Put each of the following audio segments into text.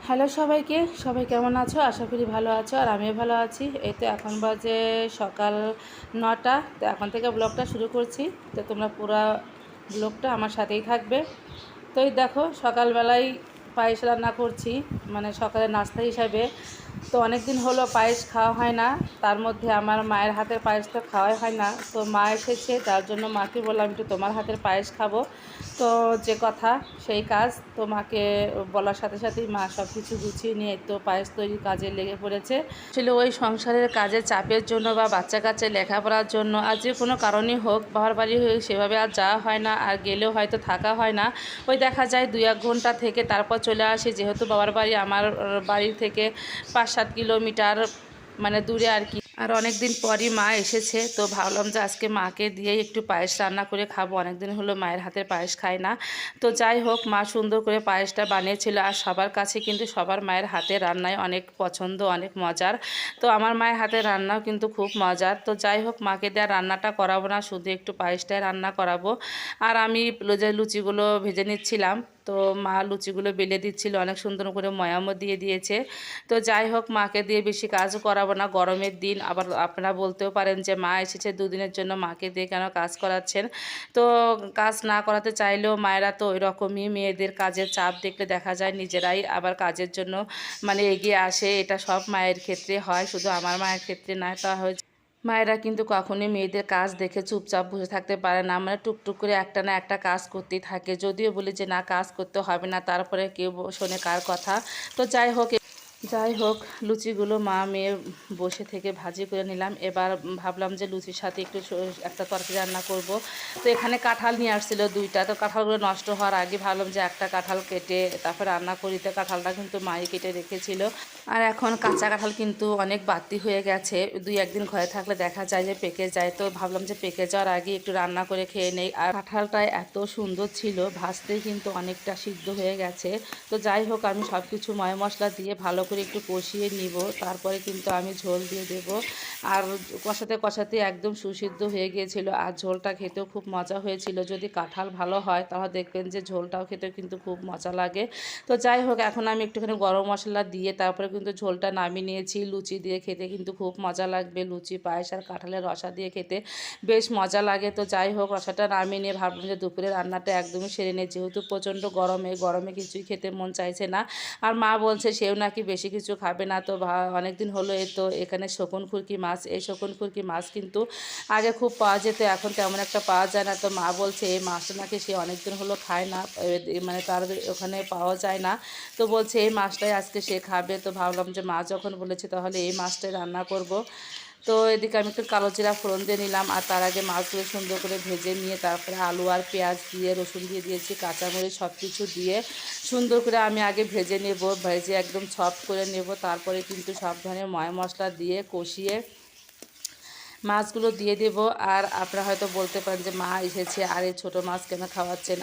Hello সবাইকে, সবাই কেমন আছো? আশা করি ভালো আছো আর আমিও ভালো আছি। এই তো এখন বাজে সকাল ৯টা। তো এখন থেকে ব্লগটা শুরু করছি। তো তোমরা পুরা ব্লগটা আমার সাথেই থাকবে। তো এই দেখো সকালবেলায় পায়েস রান্না করছি, মানে সকালের নাস্তা হিসাবে। তো অনেক দিন হলো পায়েস খাওয়া হয় না, তার মধ্যে আমার মায়ের হাতের পায়েস তো খাওয়াই হয় না। তো মা এসেছে, তার জন্য মাকে বললাম একটু তোমার হাতের পায়েস খাবো। তো যে কথা সেই কাজ, তো মাকে বলার সাথে সাথেই মা সব কিছু গুছিয়ে নিয়ে তো পায়েস তৈরির কাজে লেগে পড়েছে। আসলে ওই সংসারের কাজের চাপের জন্য বা বাচ্চা কাচ্চা লেখাপড়ার জন্য আর যে কোনো কারণেই হোক বাবার বাড়ি সেভাবে আর যাওয়া হয় না, আর গেলেও হয়তো থাকা হয় না। ওই দেখা যায় 2-1 ঘন্টা থেকে তারপর চলে আসি, যেহেতু বাবার বাড়ি আমার বাড়ি থেকে 5-7 কিলোমিটার মানে দূরে আর কি। আর অনেক দিন পরই মা এসেছে, তো ভাবলাম যে আজকে মাকে দিয়েই একটু পায়েস রান্না করে খাবো। অনেক দিন হলো মায়ের হাতের পায়েস খাই না। তো যাই হোক, মা সুন্দর করে পায়েসটা বানিয়েছিল। আর সবার কাছে কিন্তু সবার মায়ের হাতের রান্নায় অনেক পছন্দ, অনেক মজার। তো আমার মায়ের হাতের রান্নাও কিন্তু খুব মজার। তো যাই হোক, মাকে দেওয়া রান্নাটা করাবো না, শুধু একটু পায়েসটাই রান্না করাবো। আর আমি লুচিগুলো ভেজে নিচ্ছিলাম। তো মা লুচিগুলো বেলে দিচ্ছিল, অনেক সুন্দর করে ময়ামও দিয়ে দিয়েছে। তো যাই হোক, মাকে দিয়ে বেশি কাজও করাবো না, গরমের দিন। আবার আপনারা বলতেও পারেন যে মা এসেছে দুদিনের জন্য মাকে দিয়ে কেন কাজ করাচ্ছেন। তো কাজ না করাতে চাইলেও মায়েরা তো ওই রকমই, মেয়েদের কাজের চাপ দেখলে দেখা যায় নিজেরাই আবার কাজের জন্য মানে এগিয়ে আসে। এটা সব মায়ের ক্ষেত্রে হয়, শুধু আমার মায়ের ক্ষেত্রে নয়। তা হয়েছে মায়েরা কিন্তু কখনোই মেয়েদের কাজ দেখে চুপচাপ বসে থাকতে পারে না, মানে টুকটুক করে একটা না একটা কাজ করতেই থাকে। যদিও বলি যে না, কাজ করতে হবে না, তারপরে কেউ শোনে কার কথা। তো যাই হোক, লুচিগুলো মা মেয়ে বসে থেকে ভাজি করে নিলাম। এবার ভাবলাম যে লুচির সাথে একটু একটা তরকারি রান্না করব। তো এখানে কাঁঠাল নিয়ে আসছিল 2টা। তো কাঁঠালগুলো নষ্ট হওয়ার আগে ভাবলাম যে একটা কাঁঠাল কেটে তারপর রান্না করি। তো কাঁঠালটা কিন্তু মাই কেটে রেখেছিল। আর এখন কাঁচা কাঁঠাল কিন্তু অনেক বাড়তি হয়ে গেছে, 2-1 দিন ঘরে থাকলে দেখা যায় যে পেকে যায়। তো ভাবলাম যে পেকে যাওয়ার আগে একটু রান্না করে খেয়ে নেই। আর কাঁঠালটাই এত সুন্দর ছিল, ভাজতেই কিন্তু অনেকটা সিদ্ধ হয়ে গেছে। তো যাই হোক, আমি সব কিছু ময় মশলা দিয়ে ভালো করে একটু কষিয়ে নিব, তারপরে কিন্তু আমি ঝোল দিয়ে দেব। আর কষাতে কষাতে একদম সুসিদ্ধ হয়ে গিয়েছিল, আর ঝোলটা খেতেও খুব মজা হয়েছিল। যদি কাঁঠাল ভালো হয় তাহলে দেখবেন যে ঝোলটাও খেতেও কিন্তু খুব মজা লাগে। তো যাই হোক, এখন আমি একটুখানি গরম মশলা দিয়ে তারপরে কিন্তু ঝোলটা নামিয়ে নিয়েছি। লুচি দিয়ে খেতে কিন্তু খুব মজা লাগবে, লুচি পায়েস আর কাঁঠালের রসা দিয়ে খেতে বেশ মজা লাগে। তো যাই হোক, রসাটা নামিয়ে নিয়ে ভাবলাম যে দুপুরে রান্নাটা একদমই সেরে নিই, যেহেতু প্রচণ্ড গরমে কিছুই খেতে মন চাইছে না। আর মা বলছে সেও নাকি বেশি কিছু খাবে না। তো অনেক দিন হলো তো এখানে শকুন ফুরকি মাছ, এই শকুন ফুরকি মাছ কিন্তু আগে খুব পাওয়া যেত, এখন তেমন একটা পাওয়া যায় না। তো মা বলছে এই মাছটা নাকি সে অনেক দিন হলো খায় না, মানে তার ওখানে পাওয়া যায় না। তো বলছে এই মাছটাই আজকে সে খাবে। তো ভাবলাম যে মা যখন বলেছে তাহলে এই মাছটাই রান্না করব। তো এদিকে আমি একটু কালো জিরা ফোড়ন দিয়ে নিলাম, আর তার আগে মাছগুলো সুন্দর করে ভেজে নিয়ে তারপরে আলু আর পেঁয়াজ দিয়ে, রসুন দিয়ে দিয়েছি, কাঁচামরিচ সব কিছু দিয়ে সুন্দর করে আমি আগে ভেজে নেব, ভেজে একদম সফট করে নেব। তারপরে কিন্তু সব ধরনের ময় মশলা দিয়ে কষিয়ে মাছগুলো দিয়ে দেব। আর আপনারা হয়তো বলতে পারেন যে মা এসেছে আর এই ছোটো মাছ কেন খাওয়াচ্ছেন।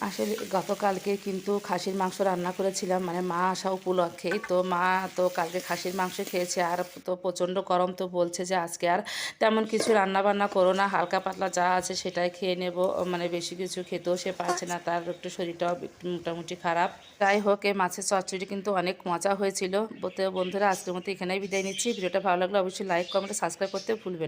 আসলে গতকালকে কিন্তু খাসির মাংস রান্না করেছিলাম, মানে মা আসা উপলক্ষেই। তো মা তো কালকে খাসির মাংস খেয়েছে, আর তো প্রচণ্ড গরম। তো বলছে যে আজকে আর তেমন কিছু রান্না বান্না করো না, হালকা পাতলা যা আছে সেটাই খেয়ে নেব। মানে বেশি কিছু খেতেও সে পারছে না, তার একটু শরীরটাও একটু মোটামুটি খারাপ। যাই হোক, এই মাছের চচ্চড়ি কিন্তু অনেক মজা হয়েছিল। বন্ধুরা, আজকের মতো এখানেই বিদায় নিচ্ছি। ভিডিওটা ভালো লাগলে অবশ্যই লাইক, কমেন্ট, সাবস্ক্রাইব করতে ভুলবে না।